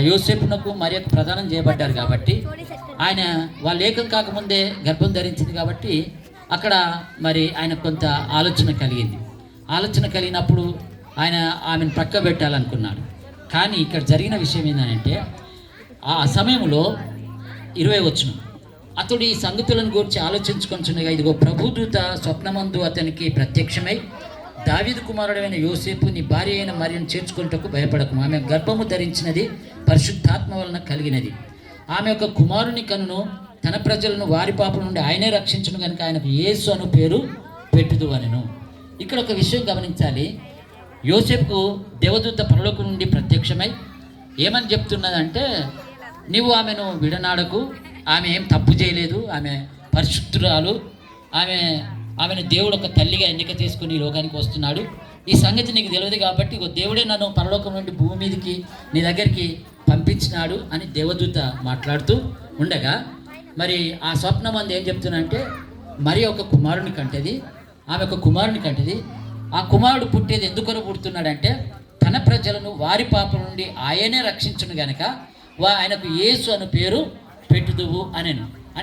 యోసేపునకు మరియకు ప్రదానం చేయబడ్డారు కాబట్టి ఆయన వాళ్ళు ఏకం కాకముందే గర్భం ధరించింది కాబట్టి అక్కడ మరి ఆయన కొంత ఆలోచన కలిగినప్పుడు ఆయన ఆమెను పక్క పెట్టాలనుకున్నాడు. కానీ ఇక్కడ జరిగిన విషయం ఏంటంటే ఆ సమయంలో 20 వచనం, అతడు ఈ సంగతులను గురించి ఆలోచించుకొంచుండగా ఇదిగో ప్రభుదూత స్వప్నమందు అతనికి ప్రత్యక్షమై, దావీదు కుమారుడైన యోసేపు, నీ భార్య అయిన మరియను చేర్చుకుంటకు భయపడకు, ఆమె గర్భము ధరించినది పరిశుద్ధాత్మ వలన కలిగినది, ఆమె యొక్క కుమారుని కనును, తన ప్రజలను వారి పాపం నుండి ఆయనే రక్షించును కనుక ఆయనకు యేసు అను పేరు పెట్టుదు అనెను. ఇక్కడ ఒక విషయం గమనించాలి. యోసేపుకు దేవదూత పరలోకం నుండి ప్రత్యక్షమై ఏమని చెప్తున్నదంటే, నీవు ఆమెను విడనాడకు, ఆమె ఏం తప్పు చేయలేదు, ఆమె పరిశుద్ధురాలు, ఆమెను దేవుడు ఒక తల్లిగా ఎన్నిక చేసుకుని ఈ లోకానికి వస్తున్నాడు, ఈ సంగతి నీకు తెలియదు కాబట్టి దేవుడే నన్ను పరలోకం నుండి భూమి మీదకి నీ దగ్గరికి పంపించినాడు అని దేవదూత మాట్లాడుతూ ఉండగా, మరి ఆ స్వప్నం అంది ఏం చెప్తున్నంటే, మరి ఒక కుమారుని కంటది, ఆమె ఒక కుమారుని కంటది, ఆ కుమారుడు పుట్టేది ఎందుకొరకు పుడుతున్నాడంటే తన ప్రజలను వారి పాపం నుండి ఆయనే రక్షించును గనక ఆయనకు యేసు అను పేరు పెట్టుదువు అనెను.